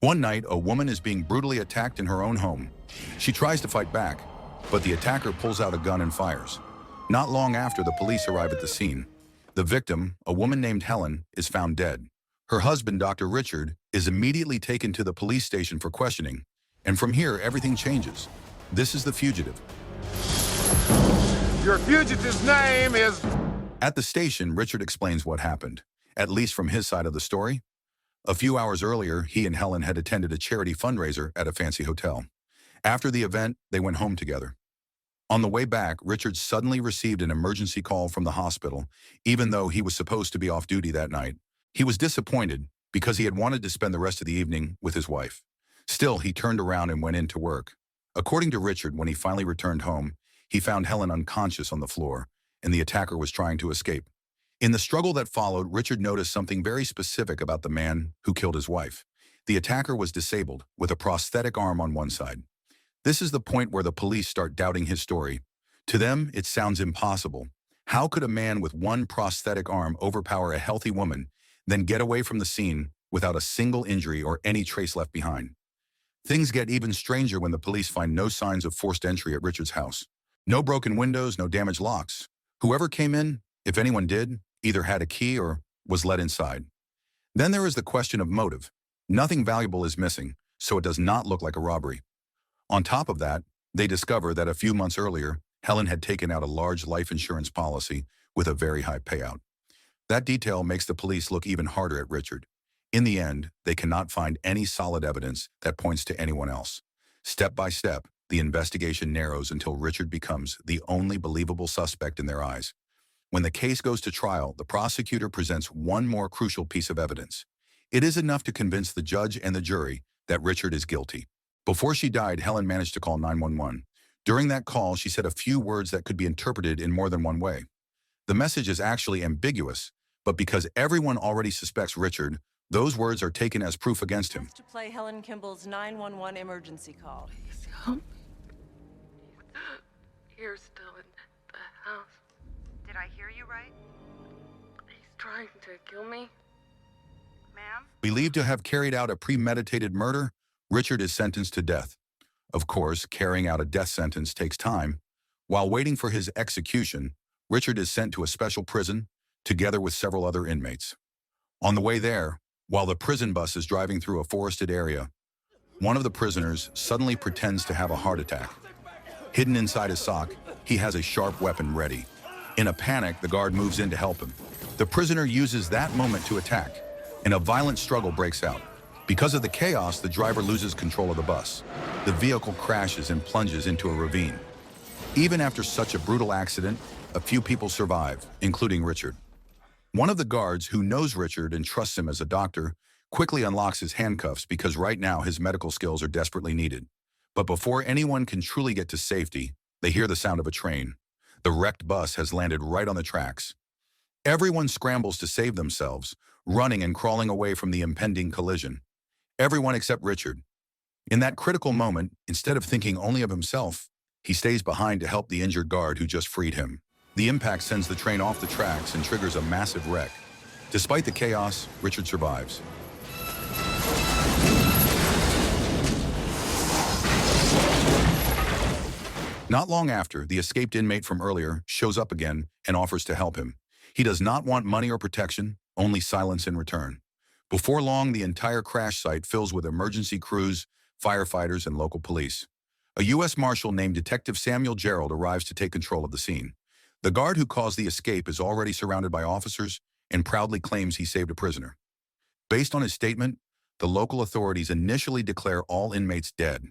One night, a woman is being brutally attacked in her own home. She tries to fight back, but the attacker pulls out a gun and fires. Not long after, the police arrive at the scene. The victim, a woman named Helen, is found dead. Her husband, Dr. Richard, is immediately taken to the police station for questioning. And from here, everything changes. This is the fugitive. Your fugitive's name is... At the station, Richard explains what happened, at least from his side of the story. A few hours earlier, he and Helen had attended a charity fundraiser at a fancy hotel. After the event, they went home together. On the way back, Richard suddenly received an emergency call from the hospital, even though he was supposed to be off duty that night. He was disappointed because he had wanted to spend the rest of the evening with his wife. Still, he turned around and went in to work. According to Richard, when he finally returned home, he found Helen unconscious on the floor, and the attacker was trying to escape. In the struggle that followed, Richard noticed something very specific about the man who killed his wife. The attacker was disabled, with a prosthetic arm on one side. This is the point where the police start doubting his story. To them, it sounds impossible. How could a man with one prosthetic arm overpower a healthy woman, then get away from the scene without a single injury or any trace left behind? Things get even stranger when the police find no signs of forced entry at Richard's house. No broken windows, no damaged locks. Whoever came in, if anyone did, either had a key or was let inside. Then there is the question of motive. Nothing valuable is missing, so it does not look like a robbery. On top of that, they discover that a few months earlier, Helen had taken out a large life insurance policy with a very high payout. That detail makes the police look even harder at Richard. In the end, they cannot find any solid evidence that points to anyone else. Step by step, the investigation narrows until Richard becomes the only believable suspect in their eyes. When the case goes to trial, the prosecutor presents one more crucial piece of evidence. It is enough to convince the judge and the jury that Richard is guilty. Before she died, Helen managed to call 911. During that call, she said a few words that could be interpreted in more than one way. The message is actually ambiguous, but because everyone already suspects Richard, those words are taken as proof against him. To play Helen Kimball's 911 emergency call. Please help me. You're still in the house. Did I hear you right? He's trying to kill me. Ma'am? Believed to have carried out a premeditated murder, Richard is sentenced to death. Of course, carrying out a death sentence takes time. While waiting for his execution, Richard is sent to a special prison, together with several other inmates. On the way there, while the prison bus is driving through a forested area, one of the prisoners suddenly pretends to have a heart attack. Hidden inside his sock, he has a sharp weapon ready. In a panic, the guard moves in to help him. The prisoner uses that moment to attack, and a violent struggle breaks out. Because of the chaos, the driver loses control of the bus. The vehicle crashes and plunges into a ravine. Even after such a brutal accident, a few people survive, including Richard. One of the guards, who knows Richard and trusts him as a doctor, quickly unlocks his handcuffs because right now his medical skills are desperately needed. But before anyone can truly get to safety, they hear the sound of a train. The wrecked bus has landed right on the tracks. Everyone scrambles to save themselves, running and crawling away from the impending collision. Everyone except Richard. In that critical moment, instead of thinking only of himself, he stays behind to help the injured guard who just freed him. The impact sends the train off the tracks and triggers a massive wreck. Despite the chaos, Richard survives. Not long after, the escaped inmate from earlier shows up again and offers to help him. He does not want money or protection, only silence in return. Before long, the entire crash site fills with emergency crews, firefighters, and local police. A U.S. Marshal named Detective Samuel Gerald arrives to take control of the scene. The guard who caused the escape is already surrounded by officers and proudly claims he saved a prisoner. Based on his statement, the local authorities initially declare all inmates dead.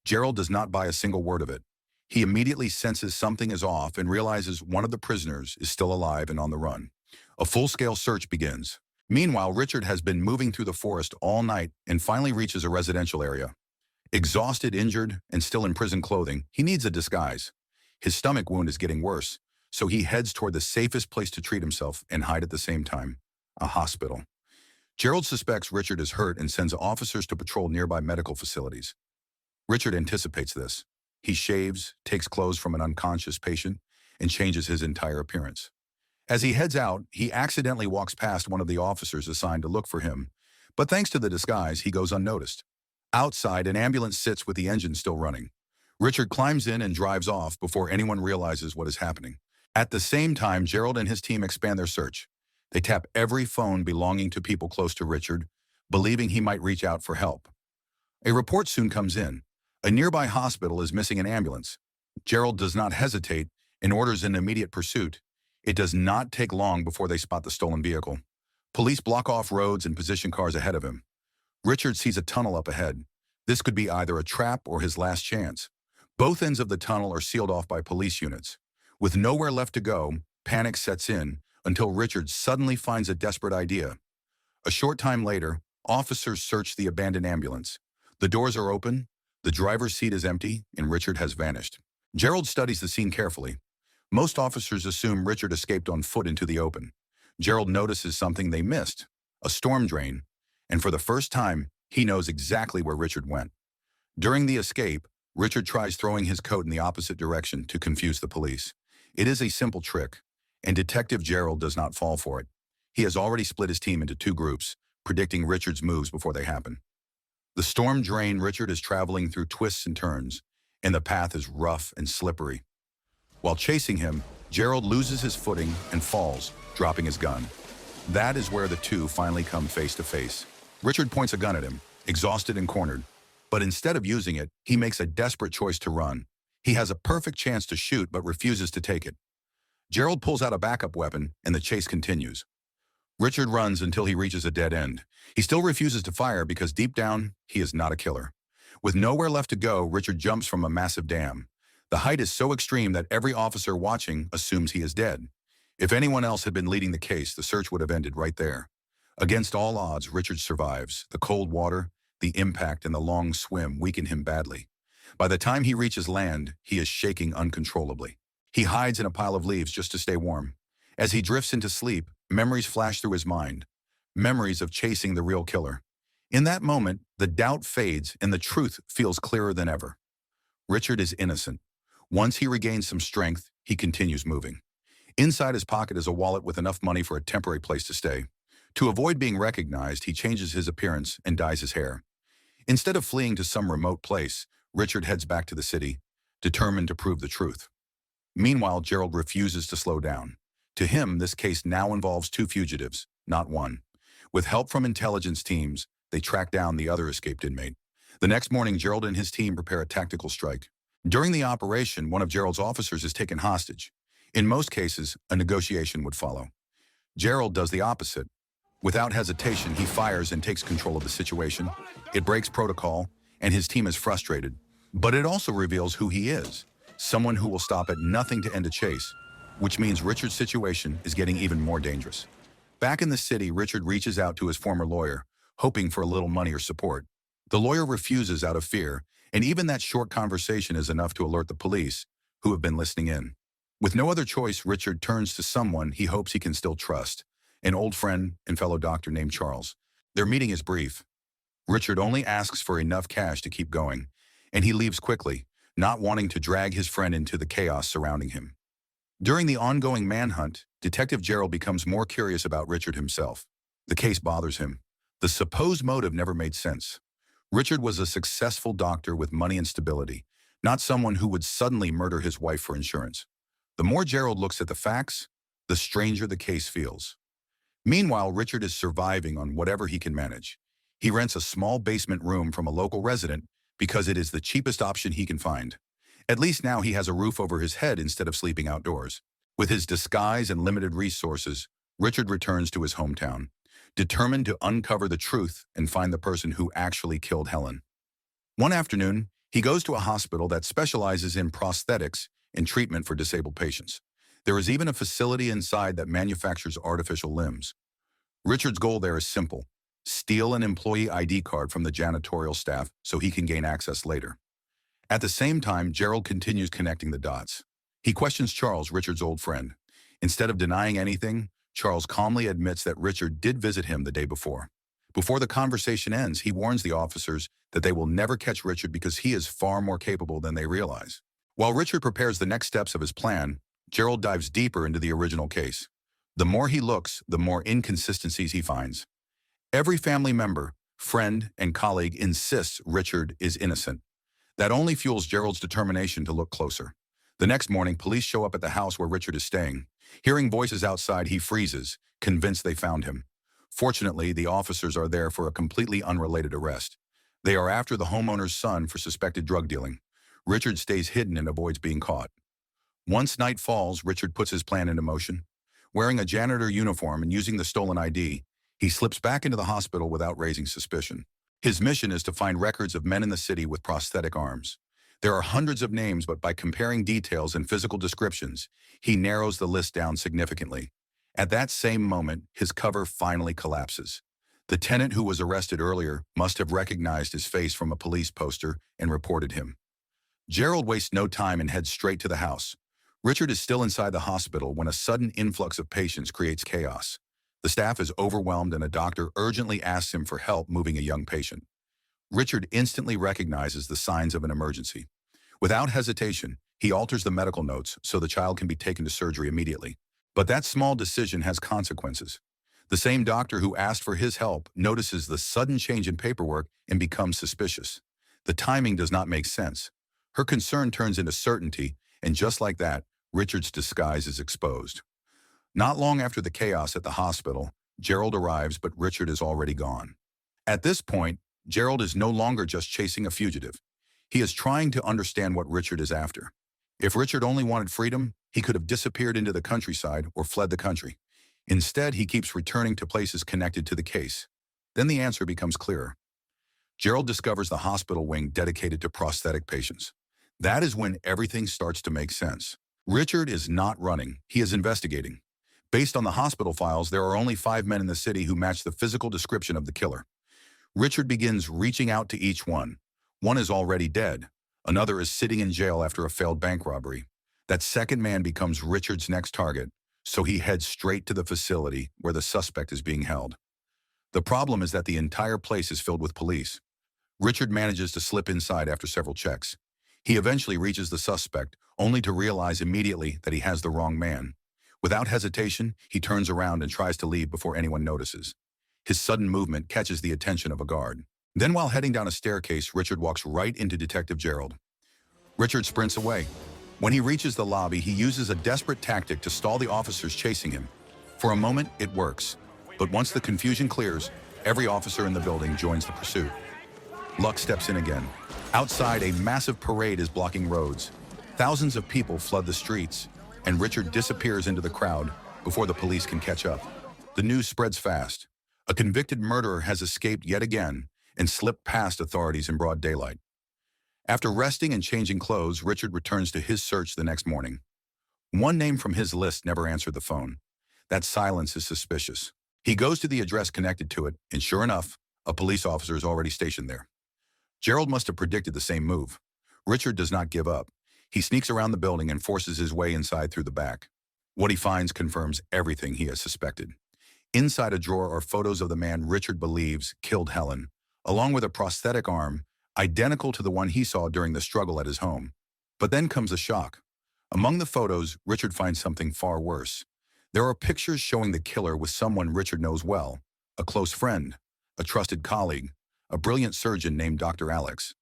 Gerald does not buy a single word of it. He immediately senses something is off and realizes one of the prisoners is still alive and on the run. A full-scale search begins. Meanwhile, Richard has been moving through the forest all night and finally reaches a residential area. Exhausted, injured, and still in prison clothing, he needs a disguise. His stomach wound is getting worse, so he heads toward the safest place to treat himself and hide at the same time, a hospital. Gerald suspects Richard is hurt and sends officers to patrol nearby medical facilities. Richard anticipates this. He shaves, takes clothes from an unconscious patient, and changes his entire appearance. As he heads out, he accidentally walks past one of the officers assigned to look for him, but thanks to the disguise, he goes unnoticed. Outside, an ambulance sits with the engine still running. Richard climbs in and drives off before anyone realizes what is happening. At the same time, Gerald and his team expand their search. They tap every phone belonging to people close to Richard, believing he might reach out for help. A report soon comes in. A nearby hospital is missing an ambulance. Gerald does not hesitate and orders an immediate pursuit. It does not take long before they spot the stolen vehicle. Police block off roads and position cars ahead of him. Richard sees a tunnel up ahead. This could be either a trap or his last chance. Both ends of the tunnel are sealed off by police units. With nowhere left to go, panic sets in until Richard suddenly finds a desperate idea. A short time later, officers search the abandoned ambulance. The doors are open, the driver's seat is empty, and Richard has vanished. Gerald studies the scene carefully. Most officers assume Richard escaped on foot into the open. Gerald notices something they missed, a storm drain, and for the first time, he knows exactly where Richard went. During the escape, Richard tries throwing his coat in the opposite direction to confuse the police. It is a simple trick, and Detective Gerald does not fall for it. He has already split his team into two groups, predicting Richard's moves before they happen. The storm drain Richard is traveling through twists and turns, and the path is rough and slippery. While chasing him, Gerald loses his footing and falls, dropping his gun. That is where the two finally come face to face. Richard points a gun at him, exhausted and cornered. But instead of using it, he makes a desperate choice to run. He has a perfect chance to shoot but refuses to take it. Gerald pulls out a backup weapon and the chase continues. Richard runs until he reaches a dead end. He still refuses to fire because deep down, he is not a killer. With nowhere left to go, Richard jumps from a massive dam. The height is so extreme that every officer watching assumes he is dead. If anyone else had been leading the case, the search would have ended right there. Against all odds, Richard survives. The cold water, the impact, and the long swim weaken him badly. By the time he reaches land, he is shaking uncontrollably. He hides in a pile of leaves just to stay warm. As he drifts into sleep, memories flash through his mind. Memories of chasing the real killer. In that moment, the doubt fades and the truth feels clearer than ever. Richard is innocent. Once he regains some strength, he continues moving. Inside his pocket is a wallet with enough money for a temporary place to stay. To avoid being recognized, he changes his appearance and dyes his hair. Instead of fleeing to some remote place, Richard heads back to the city, determined to prove the truth. Meanwhile, Gerald refuses to slow down. To him, this case now involves two fugitives, not one. With help from intelligence teams, they track down the other escaped inmate. The next morning, Gerald and his team prepare a tactical strike. During the operation, one of Gerald's officers is taken hostage. In most cases, a negotiation would follow. Gerald does the opposite. Without hesitation, he fires and takes control of the situation. It breaks protocol, and his team is frustrated. But it also reveals who he is, someone who will stop at nothing to end a chase, which means Richard's situation is getting even more dangerous. Back in the city, Richard reaches out to his former lawyer, hoping for a little money or support. The lawyer refuses out of fear, and even that short conversation is enough to alert the police, who have been listening in. With no other choice, Richard turns to someone he hopes he can still trust, an old friend and fellow doctor named Charles. Their meeting is brief. Richard only asks for enough cash to keep going, and he leaves quickly, not wanting to drag his friend into the chaos surrounding him. During the ongoing manhunt, Detective Gerald becomes more curious about Richard himself. The case bothers him. The supposed motive never made sense. Richard was a successful doctor with money and stability, not someone who would suddenly murder his wife for insurance. The more Gerald looks at the facts, the stranger the case feels. Meanwhile, Richard is surviving on whatever he can manage. He rents a small basement room from a local resident because it is the cheapest option he can find. At least now he has a roof over his head instead of sleeping outdoors. With his disguise and limited resources, Richard returns to his hometown, determined to uncover the truth and find the person who actually killed Helen. One afternoon, he goes to a hospital that specializes in prosthetics and treatment for disabled patients. There is even a facility inside that manufactures artificial limbs. Richard's goal there is simple: steal an employee ID card from the janitorial staff so he can gain access later. At the same time, Gerald continues connecting the dots. He questions Charles, Richard's old friend. Instead of denying anything, Charles calmly admits that Richard did visit him the day before. Before the conversation ends, he warns the officers that they will never catch Richard because he is far more capable than they realize. While Richard prepares the next steps of his plan, Gerald dives deeper into the original case. The more he looks, the more inconsistencies he finds. Every family member, friend, and colleague insists Richard is innocent. That only fuels Gerald's determination to look closer. The next morning, police show up at the house where Richard is staying. Hearing voices outside, he freezes, convinced they found him. Fortunately, the officers are there for a completely unrelated arrest. They are after the homeowner's son for suspected drug dealing. Richard stays hidden and avoids being caught. Once night falls, Richard puts his plan into motion. Wearing a janitor uniform and using the stolen ID, he slips back into the hospital without raising suspicion. His mission is to find records of men in the city with prosthetic arms. There are hundreds of names, but by comparing details and physical descriptions, he narrows the list down significantly. At that same moment, his cover finally collapses. The tenant who was arrested earlier must have recognized his face from a police poster and reported him. Gerald wastes no time and heads straight to the house. Richard is still inside the hospital when a sudden influx of patients creates chaos. The staff is overwhelmed and a doctor urgently asks him for help moving a young patient. Richard instantly recognizes the signs of an emergency. Without hesitation, he alters the medical notes so the child can be taken to surgery immediately. But that small decision has consequences. The same doctor who asked for his help notices the sudden change in paperwork and becomes suspicious. The timing does not make sense. Her concern turns into certainty, and just like that, Richard's disguise is exposed. Not long after the chaos at the hospital, Gerald arrives, but Richard is already gone. At this point, Gerald is no longer just chasing a fugitive. He is trying to understand what Richard is after. If Richard only wanted freedom, he could have disappeared into the countryside or fled the country. Instead, he keeps returning to places connected to the case. Then the answer becomes clearer. Gerald discovers the hospital wing dedicated to prosthetic patients. That is when everything starts to make sense. Richard is not running, he is investigating. Based on the hospital files, there are only 5 men in the city who match the physical description of the killer. Richard begins reaching out to each one. One is already dead. Another is sitting in jail after a failed bank robbery. That second man becomes Richard's next target, so he heads straight to the facility where the suspect is being held. The problem is that the entire place is filled with police. Richard manages to slip inside after several checks. He eventually reaches the suspect, only to realize immediately that he has the wrong man. Without hesitation, he turns around and tries to leave before anyone notices. His sudden movement catches the attention of a guard. Then while heading down a staircase, Richard walks right into Detective Gerald. Richard sprints away. When he reaches the lobby, he uses a desperate tactic to stall the officers chasing him. For a moment, it works. But once the confusion clears, every officer in the building joins the pursuit. Luck steps in again. Outside, a massive parade is blocking roads. Thousands of people flood the streets, and Richard disappears into the crowd before the police can catch up. The news spreads fast. A convicted murderer has escaped yet again and slipped past authorities in broad daylight. After resting and changing clothes, Richard returns to his search the next morning. One name from his list never answered the phone. That silence is suspicious. He goes to the address connected to it, and sure enough, a police officer is already stationed there. Gerald must have predicted the same move. Richard does not give up. He sneaks around the building and forces his way inside through the back. What he finds confirms everything he has suspected. Inside a drawer are photos of the man Richard believes killed Helen, along with a prosthetic arm identical to the one he saw during the struggle at his home. But then comes a shock. Among the photos, Richard finds something far worse. There are pictures showing the killer with someone Richard knows well, a close friend, a trusted colleague, a brilliant surgeon named Dr. Alex.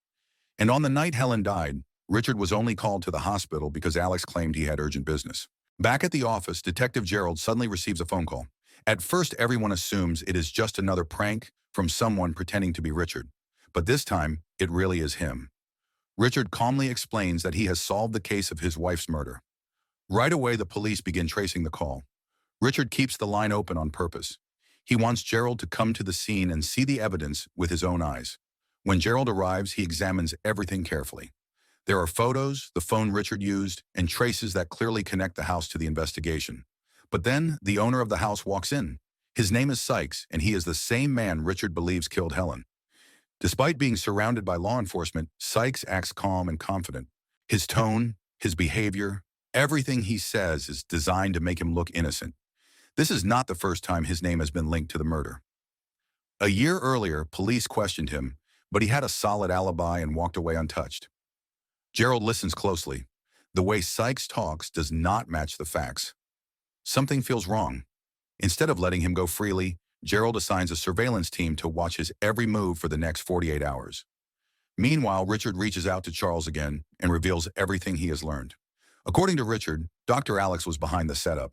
And on the night Helen died, Richard was only called to the hospital because Alex claimed he had urgent business. Back at the office, Detective Gerald suddenly receives a phone call. At first, everyone assumes it is just another prank from someone pretending to be Richard. But this time, it really is him. Richard calmly explains that he has solved the case of his wife's murder. Right away, the police begin tracing the call. Richard keeps the line open on purpose. He wants Gerald to come to the scene and see the evidence with his own eyes. When Gerald arrives, he examines everything carefully. There are photos, the phone Richard used, and traces that clearly connect the house to the investigation. But then, the owner of the house walks in. His name is Sykes, and he is the same man Richard believes killed Helen. Despite being surrounded by law enforcement, Sykes acts calm and confident. His tone, his behavior, everything he says is designed to make him look innocent. This is not the first time his name has been linked to the murder. A year earlier, police questioned him, but he had a solid alibi and walked away untouched. Gerald listens closely. The way Sykes talks does not match the facts. Something feels wrong. Instead of letting him go freely, Gerald assigns a surveillance team to watch his every move for the next 48 hours. Meanwhile, Richard reaches out to Charles again and reveals everything he has learned. According to Richard, Dr. Alex was behind the setup.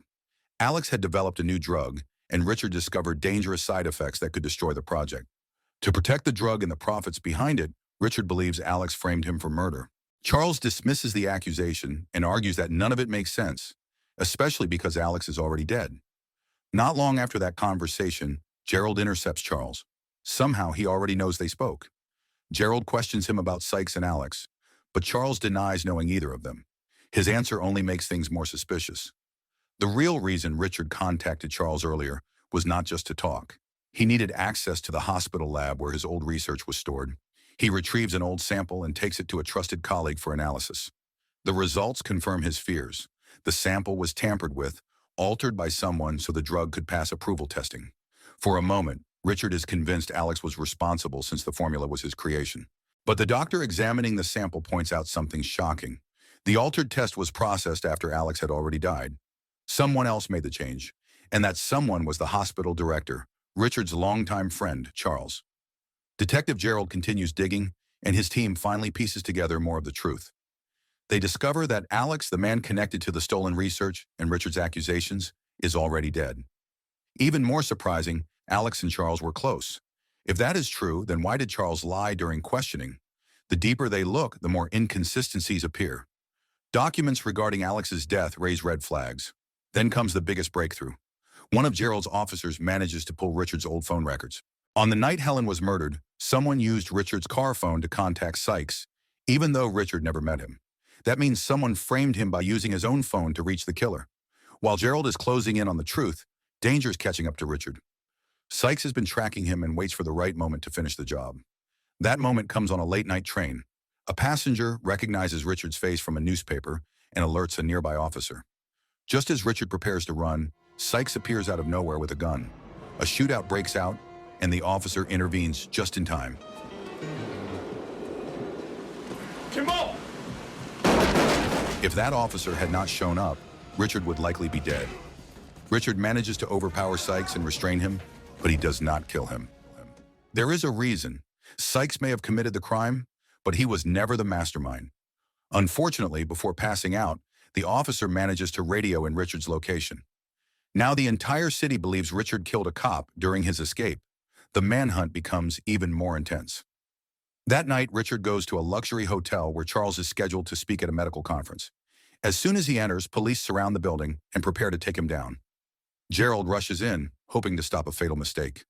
Alex had developed a new drug, and Richard discovered dangerous side effects that could destroy the project. To protect the drug and the profits behind it, Richard believes Alex framed him for murder. Charles dismisses the accusation and argues that none of it makes sense, especially because Alex is already dead. Not long after that conversation, Gerald intercepts Charles. Somehow he already knows they spoke. Gerald questions him about Sykes and Alex, but Charles denies knowing either of them. His answer only makes things more suspicious. The real reason Richard contacted Charles earlier was not just to talk. He needed access to the hospital lab where his old research was stored. He retrieves an old sample and takes it to a trusted colleague for analysis. The results confirm his fears. The sample was tampered with, altered by someone so the drug could pass approval testing. For a moment, Richard is convinced Alex was responsible since the formula was his creation. But the doctor examining the sample points out something shocking. The altered test was processed after Alex had already died. Someone else made the change, and that someone was the hospital director, Richard's longtime friend, Charles. Detective Gerald continues digging, and his team finally pieces together more of the truth. They discover that Alex, the man connected to the stolen research and Richard's accusations, is already dead. Even more surprising, Alex and Charles were close. If that is true, then why did Charles lie during questioning? The deeper they look, the more inconsistencies appear. Documents regarding Alex's death raise red flags. Then comes the biggest breakthrough. One of Gerald's officers manages to pull Richard's old phone records. On the night Helen was murdered, someone used Richard's car phone to contact Sykes, even though Richard never met him. That means someone framed him by using his own phone to reach the killer. While Gerald is closing in on the truth, danger is catching up to Richard. Sykes has been tracking him and waits for the right moment to finish the job. That moment comes on a late-night train. A passenger recognizes Richard's face from a newspaper and alerts a nearby officer. Just as Richard prepares to run, Sykes appears out of nowhere with a gun. A shootout breaks out, and the officer intervenes just in time. Kimball! If that officer had not shown up, Richard would likely be dead. Richard manages to overpower Sykes and restrain him, but he does not kill him. There is a reason. Sykes may have committed the crime, but he was never the mastermind. Unfortunately, before passing out, the officer manages to radio in Richard's location. Now the entire city believes Richard killed a cop during his escape. The manhunt becomes even more intense. That night, Richard goes to a luxury hotel where Charles is scheduled to speak at a medical conference. As soon as he enters, police surround the building and prepare to take him down. Gerald rushes in, hoping to stop a fatal mistake.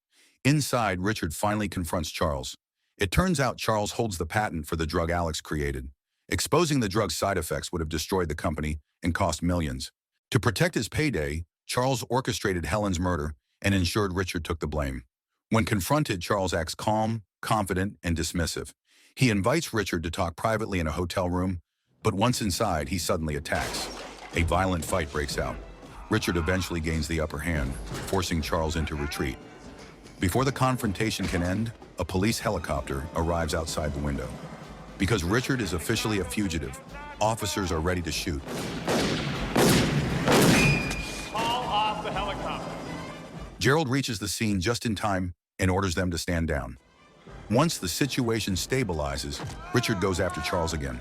Inside, Richard finally confronts Charles. It turns out Charles holds the patent for the drug Alex created. Exposing the drug's side effects would have destroyed the company and cost millions. To protect his payday, Charles orchestrated Helen's murder and ensured Richard took the blame. When confronted, Charles acts calm, confident, and dismissive. He invites Richard to talk privately in a hotel room, but once inside, he suddenly attacks. A violent fight breaks out. Richard eventually gains the upper hand, forcing Charles into retreat. Before the confrontation can end, a police helicopter arrives outside the window. Because Richard is officially a fugitive, officers are ready to shoot. Call off the helicopter. Gerald reaches the scene just in time and orders them to stand down. Once the situation stabilizes, Richard goes after Charles again.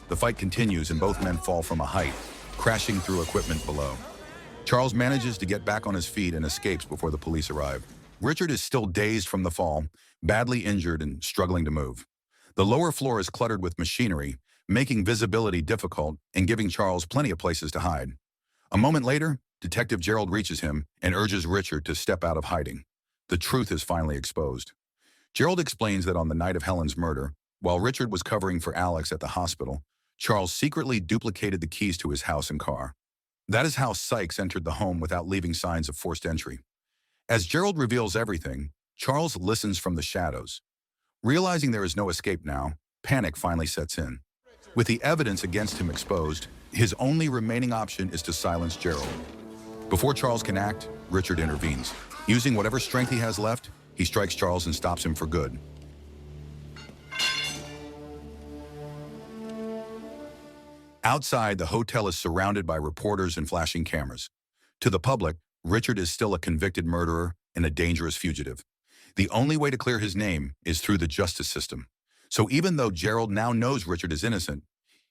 The fight continues and both men fall from a height, crashing through equipment below. Charles manages to get back on his feet and escapes before the police arrive. Richard is still dazed from the fall, badly injured and struggling to move. The lower floor is cluttered with machinery, making visibility difficult and giving Charles plenty of places to hide. A moment later, Detective Gerald reaches him and urges Richard to step out of hiding. The truth is finally exposed. Gerald explains that on the night of Helen's murder, while Richard was covering for Alex at the hospital, Charles secretly duplicated the keys to his house and car. That is how Sykes entered the home without leaving signs of forced entry. As Gerald reveals everything, Charles listens from the shadows. Realizing there is no escape now, panic finally sets in. With the evidence against him exposed, his only remaining option is to silence Gerald. Before Charles can act, Richard intervenes. Using whatever strength he has left, he strikes Charles and stops him for good. Outside, the hotel is surrounded by reporters and flashing cameras. To the public, Richard is still a convicted murderer and a dangerous fugitive. The only way to clear his name is through the justice system. So even though Gerald now knows Richard is innocent,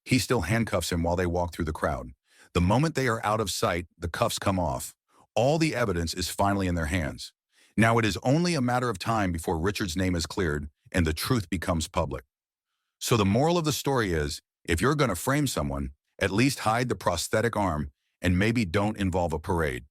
he still handcuffs him while they walk through the crowd. The moment they are out of sight, the cuffs come off. All the evidence is finally in their hands. Now it is only a matter of time before Richard's name is cleared and the truth becomes public. So the moral of the story is, if you're going to frame someone, at least hide the prosthetic arm and maybe don't involve a parade.